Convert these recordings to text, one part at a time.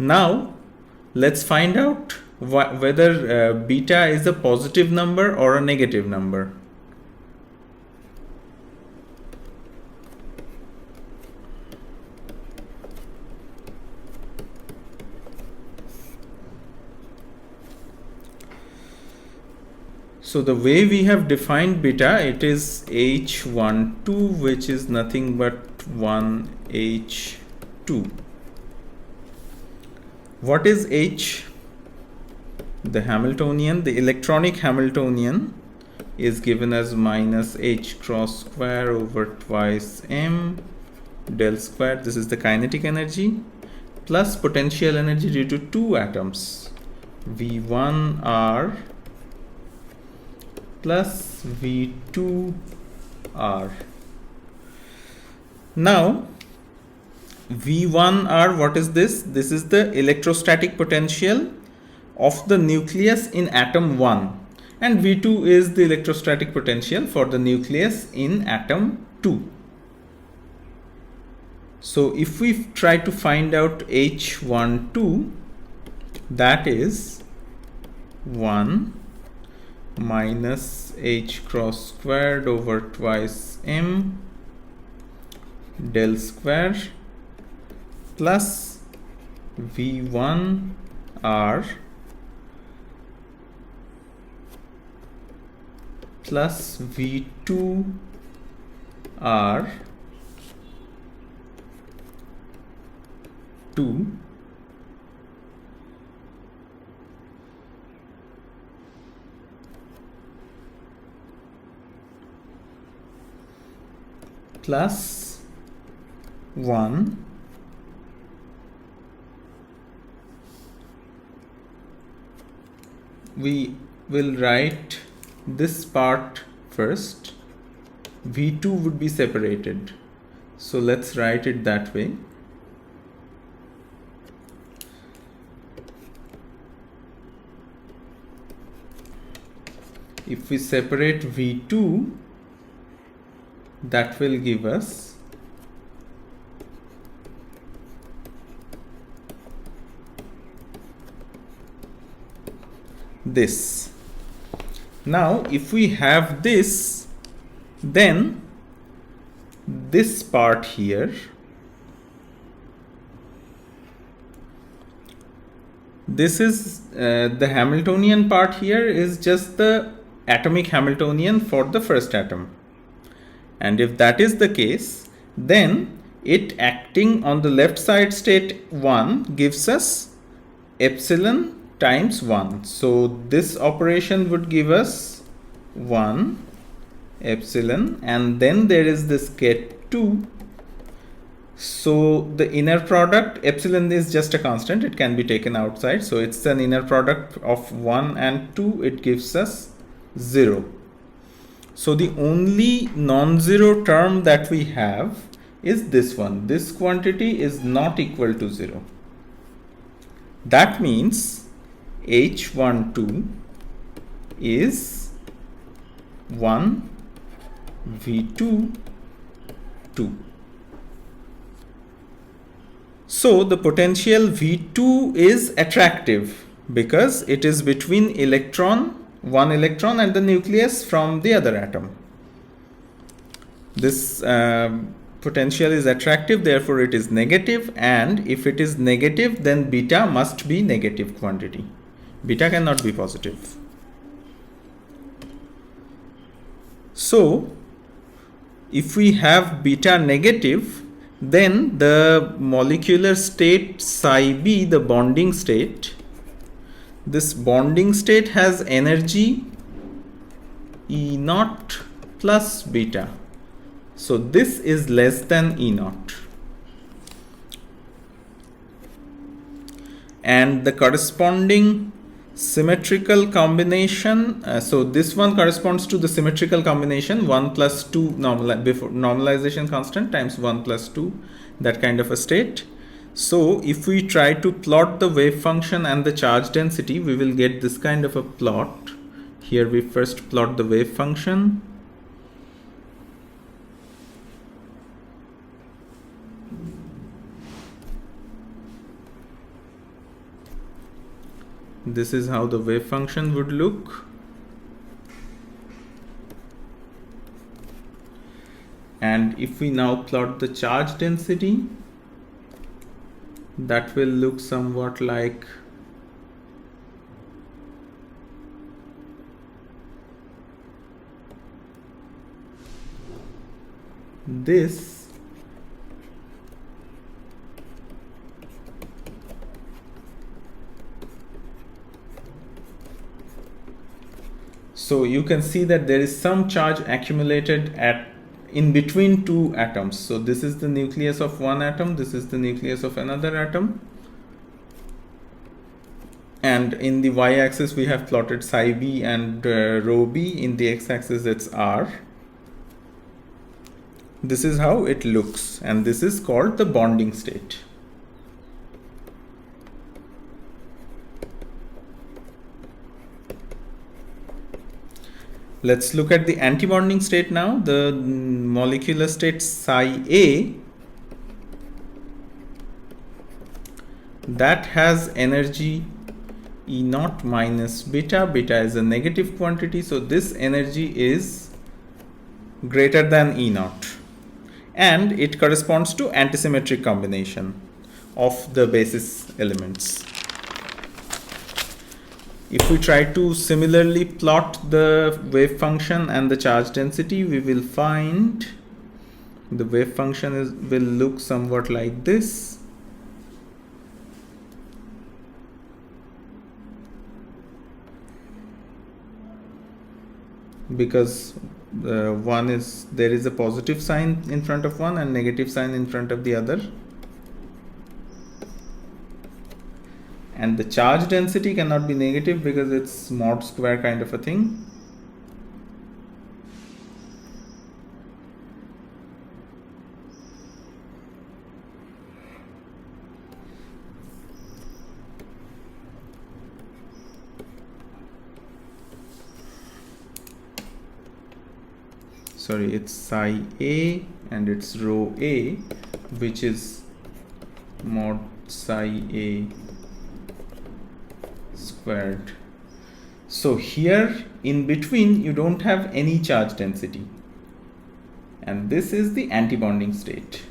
Now let's find out whether beta is a positive number or a negative number. So the way we have defined beta, it is H12, which is nothing but 1H2. What is H? The Hamiltonian, the electronic Hamiltonian is given as minus H cross square over twice M del square. This is the kinetic energy plus potential energy due to two atoms, V1R plus V2R. Now V1R, what is this? This is the electrostatic potential of the nucleus in atom 1, and V2 is the electrostatic potential for the nucleus in atom 2. So if we try to find out H12, that is 1 minus H cross squared over twice M del square plus V1R plus V2R 2 plus 1 we will write this part first. V2 would be separated, so let's write it that way. If we separate V2, that will give us this. Now if we have this, then this part here, this is the Hamiltonian part here is just the atomic Hamiltonian for the first atom. And if that is the case, then it acting on the left side state 1 gives us epsilon times 1. So this operation would give us 1 epsilon, and then there is this get 2. So the inner product, epsilon is just a constant, it can be taken outside, so it's an inner product of 1 and 2, it gives us 0. So the only non-zero term that we have is this one. This quantity is not equal to 0. That means H12 is 1 V2 2. So the potential V2 is attractive because it is between one electron and the nucleus from the other atom. This potential is attractive, therefore it is negative, and if it is negative, then beta must be negative quantity. Beta cannot be positive. So if we have beta negative, then the molecular state psi b, the bonding state, this bonding state has energy E naught plus beta. So this is less than E naught. And the corresponding symmetrical combination, so this one corresponds to the symmetrical combination 1 plus 2 normalization constant times 1 plus 2, that kind of a state. So if we try to plot the wave function and the charge density, we will get this kind of a plot. Here we first plot the wave function. This is how the wave function would look. And if we now plot the charge density, that will look somewhat like this. So you can see that there is some charge accumulated in between two atoms. So this is the nucleus of one atom, this is the nucleus of another atom. And in the y-axis we have plotted psi b and rho b. In the x-axis it's r. This is how it looks, and this is called the bonding state. Let's look at the antibonding state now. The molecular state psi A, that has energy E0 minus beta. Beta is a negative quantity, so this energy is greater than E0, and it corresponds to antisymmetric combination of the basis elements. If we try to similarly plot the wave function and the charge density, we will find the wave function will look somewhat like this. Because there is a positive sign in front of one and negative sign in front of the other. And the charge density cannot be negative because it's mod square kind of a thing. Sorry, it's psi A and it's rho A, which is mod psi A squared. So here in between you don't have any charge density, and this is the antibonding state.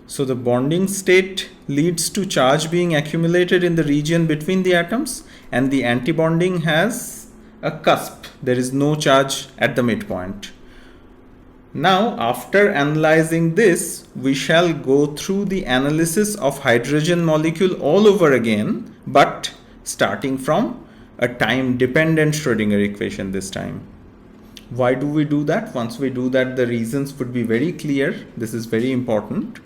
So the bonding state leads to charge being accumulated in the region between the atoms, and the antibonding has a cusp. There is no charge at the midpoint. Now, after analyzing this, we shall go through the analysis of hydrogen molecule all over again, but starting from a time-dependent Schrödinger equation this time. Why do we do that? Once we do that, the reasons would be very clear. This is very important.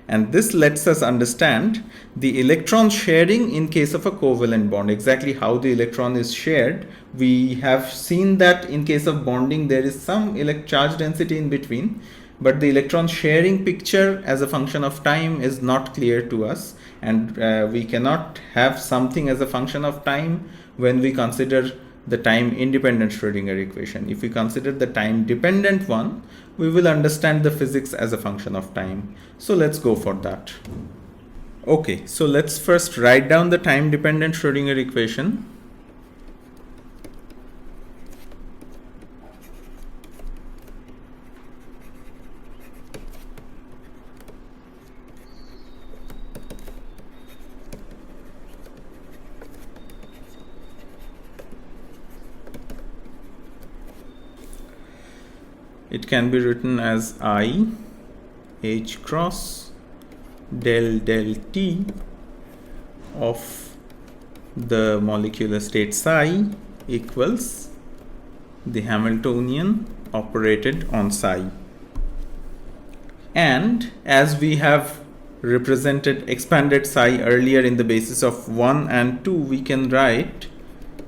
And this lets us understand the electron sharing in case of a covalent bond, exactly how the electron is shared. We have seen that in case of bonding, there is some charge density in between, but the electron sharing picture as a function of time is not clear to us. And we cannot have something as a function of time when we consider the time independent Schrödinger equation. If we consider the time dependent one, we will understand the physics as a function of time. So let's go for that. Okay, so let's first write down the time dependent Schrödinger equation. It can be written as I H cross del T of the molecular state psi equals the Hamiltonian operated on psi. And as we have represented expanded psi earlier in the basis of 1 and 2, we can write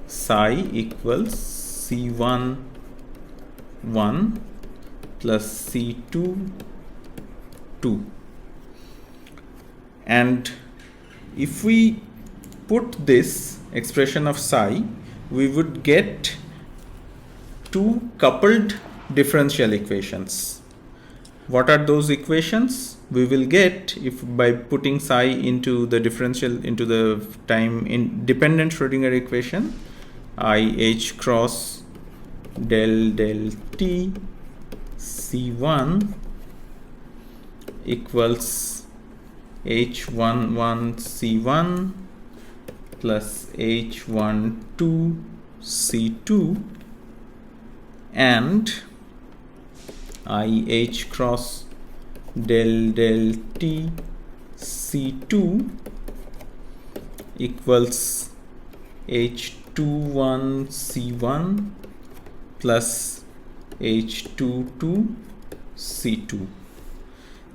psi equals C1 1 plus C2 2. And if we put this expression of psi, we would get two coupled differential equations. What are those equations? We will get, if by putting psi into the differential, into the time independent Schrödinger equation, IH cross del T C1 equals H11 C1 plus H12 C2 and IH cross del T C2 equals H21 C1 plus H22 C2.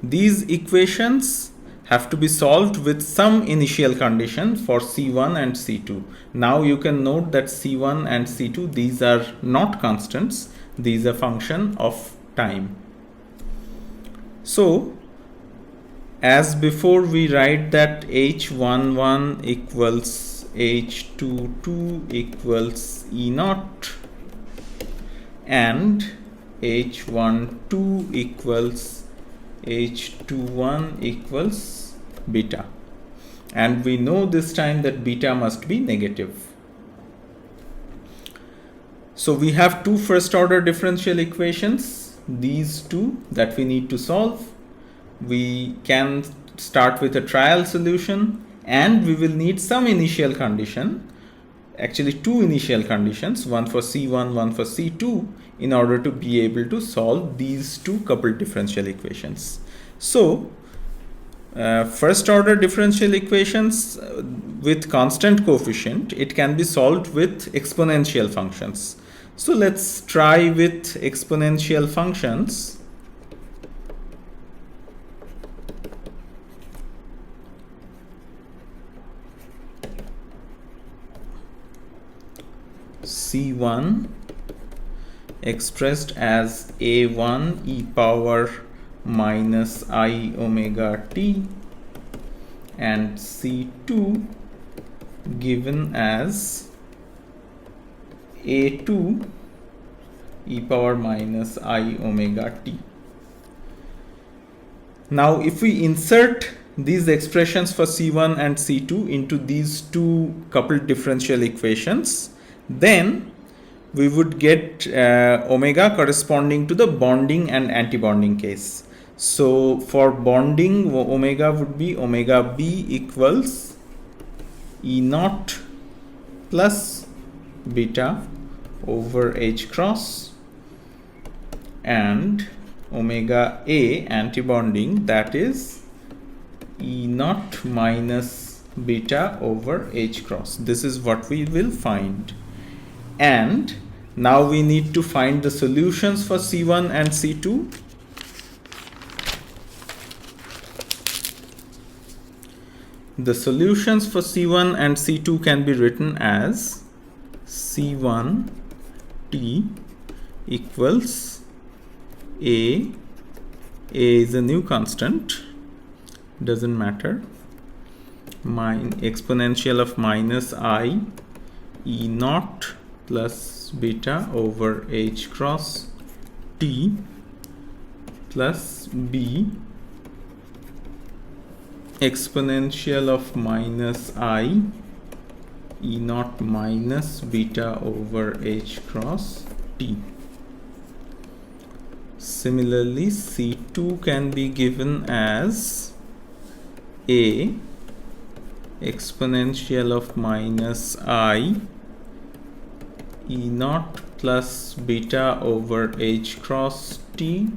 These equations have to be solved with some initial condition for C1 and C2. Now you can note that C1 and C2, these are not constants, these are function of time. So as before, we write that H11 equals H22 equals E0 and H12 equals H21 equals beta, and we know this time that beta must be negative. So we have two first order differential equations, these two that we need to solve. We can start with a trial solution, and we will need some initial condition, actually two initial conditions, one for C1, one for C2, in order to be able to solve these two coupled differential equations. So first order differential equations with constant coefficient, it can be solved with exponential functions. So let's try with exponential functions. C1 expressed as A1 e power minus I omega t and C2 given as A2 e power minus I omega t. Now if we insert these expressions for C1 and C2 into these two coupled differential equations, then we would get omega corresponding to the bonding and antibonding case. So for bonding, omega would be omega b equals E0 plus beta over H cross, and omega a antibonding, that is E0 minus beta over H cross. This is what we will find. And now we need to find the solutions for C1 and C2. The solutions for C1 and C2 can be written as C1 T equals A is a new constant, doesn't matter, exponential of minus I E0 plus beta over H cross T plus B exponential of minus I E0 minus beta over H cross T. Similarly, C2 can be given as A exponential of minus I E0 plus beta over H cross T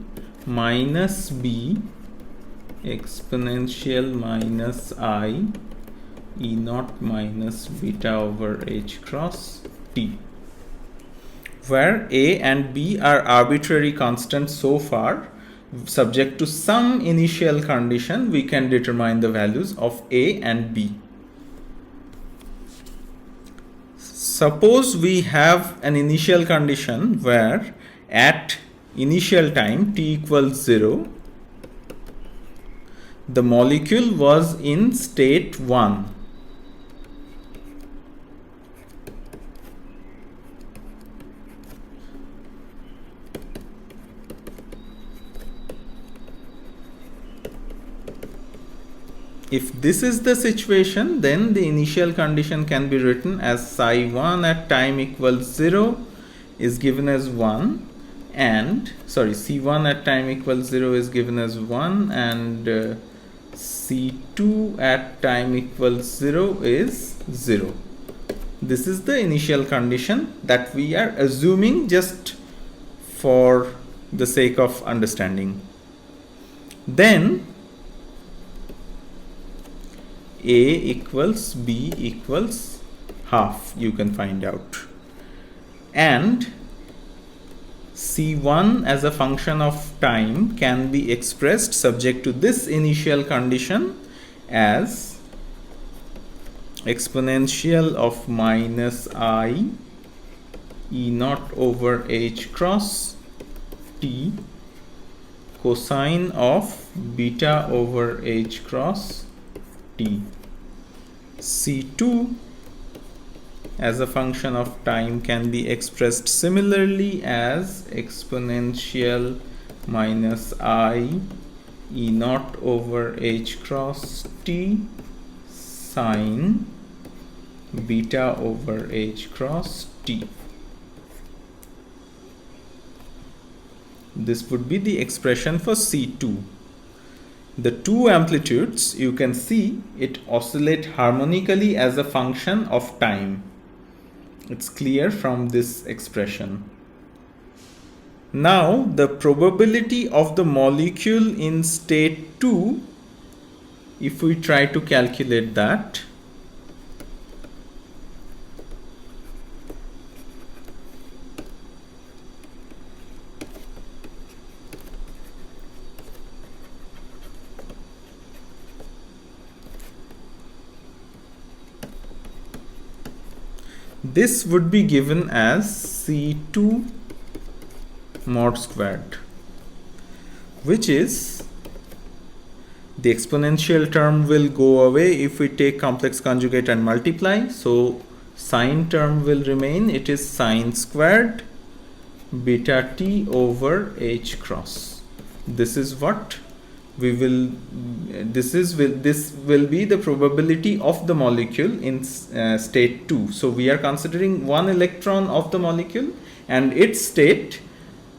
minus B exponential minus I E0 minus beta over H cross T, where A and B are arbitrary constants so far. Subject to some initial condition, we can determine the values of A and B. Suppose we have an initial condition where at initial time t equals 0, the molecule was in state 1. if this is the situation, then the initial condition can be written as psi1 at time equals 0 is given as 1, and C1 at time equals 0 is given as 1, and C2 at time equals 0 is 0. This is the initial condition that we are assuming just for the sake of understanding. Then A equals B equals half, you can find out, and C1 as a function of time can be expressed subject to this initial condition as exponential of minus I E0 over H cross T cosine of beta over H cross T. C2 as a function of time can be expressed similarly as exponential minus I E0 over H cross T sine beta over H cross T. This would be the expression for C2. The two amplitudes, you can see it oscillate harmonically as a function of time. It's clear from this expression. Now the probability of the molecule in state 2, if we try to calculate that, this would be given as C2 mod squared, which is the exponential term will go away if we take complex conjugate and multiply. So sine term will remain. It is sine squared beta t over h cross. This is what we will. This will be the probability of the molecule in state 2. So we are considering one electron of the molecule, and its state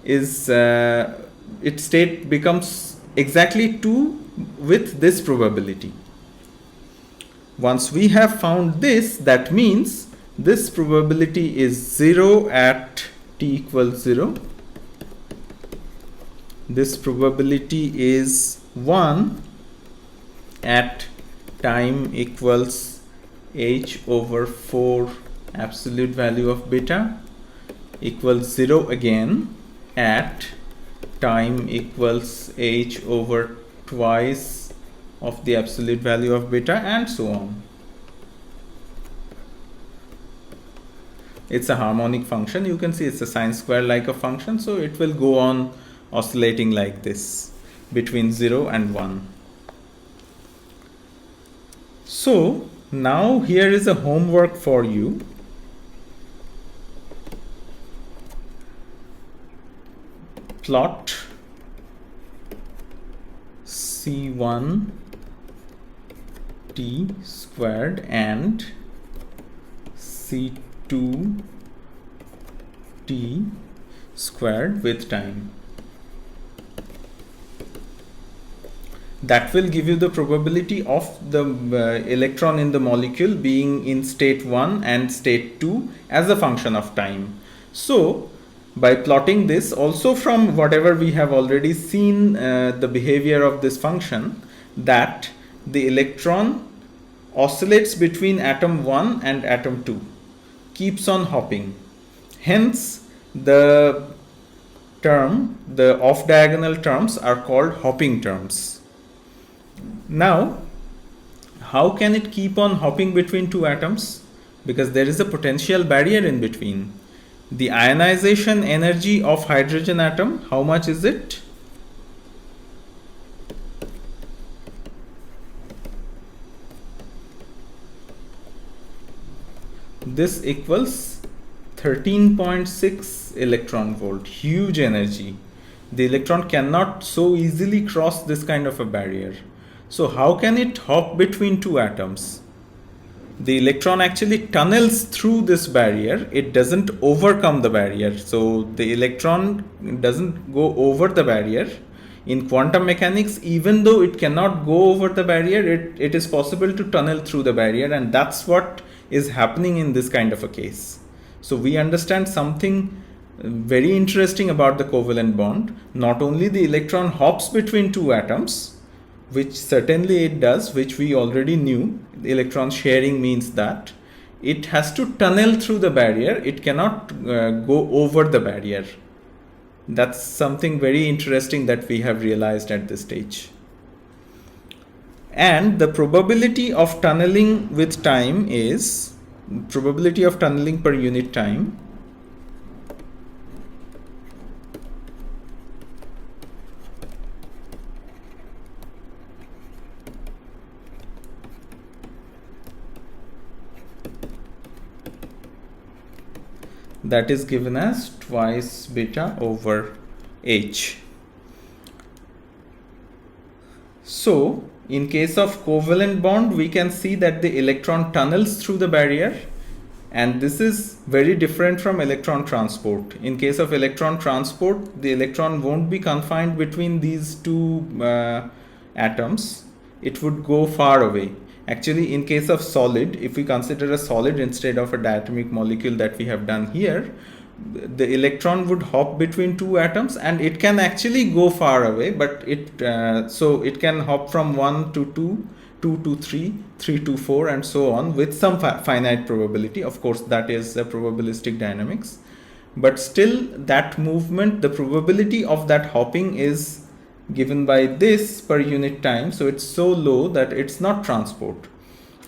is its state becomes exactly 2 with this probability. Once we have found this, that means this probability is 0 at t equals 0. This probability is 1 at time equals h over 4 absolute value of beta, equals 0 again at time equals h over twice of the absolute value of beta, and so on. It's a harmonic function. You can see it's a sine square like a function, so it will go on oscillating like this between 0 and 1. So now here is a homework for you. Plot C1 t squared and C2 t squared with time. That will give you the probability of the electron in the molecule being in state 1 and state 2 as a function of time. So by plotting this, also from whatever we have already seen the behavior of this function, that the electron oscillates between atom 1 and atom 2, keeps on hopping. Hence the off diagonal terms are called hopping terms. Now, how can it keep on hopping between two atoms? Because there is a potential barrier in between. The ionization energy of hydrogen atom, how much is it? This equals 13.6 electron volt, huge energy. The electron cannot so easily cross this kind of a barrier. So how can it hop between two atoms? The electron actually tunnels through this barrier. It doesn't overcome the barrier. So the electron doesn't go over the barrier. In quantum mechanics, even though it cannot go over the barrier, it is possible to tunnel through the barrier, and that's what is happening in this kind of a case. So we understand something very interesting about the covalent bond. Not only the electron hops between two atoms, which certainly it does, which we already knew. The electron sharing means that it has to tunnel through the barrier. It cannot go over the barrier. That's something very interesting that we have realized at this stage. And the probability of tunneling with time is probability of tunneling per unit time. That is given as twice beta over h. So in case of covalent bond, we can see that the electron tunnels through the barrier, and this is very different from electron transport. In case of electron transport, the electron won't be confined between these two atoms. It would go far away. Actually, in case of solid, if we consider a solid instead of a diatomic molecule that we have done here, the electron would hop between two atoms, and it can actually go far away, but so it can hop from 1 to 2, 2 to 3, 3 to 4, and so on, with some finite probability. Of course, that is probabilistic dynamics, but still that movement, the probability of that hopping is given by this per unit time. So it's so low that it's not transport.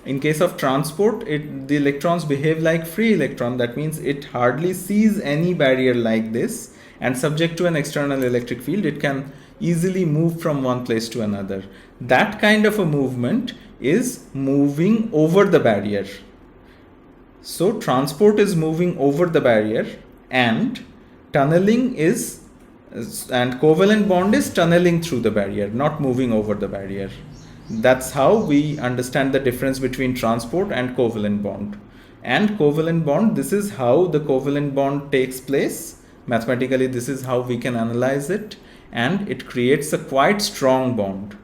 In case of transport, the electrons behave like free electron. That means it hardly sees any barrier like this, and subject to an external electric field, it can easily move from one place to another. That kind of a movement is moving over the barrier. So transport is moving over the barrier, and tunneling is, and covalent bond is tunneling through the barrier, not moving over the barrier. That's how we understand the difference between transport and covalent bond. And covalent bond, this is how the covalent bond takes place. Mathematically, this is how we can analyze it, and it creates a quite strong bond.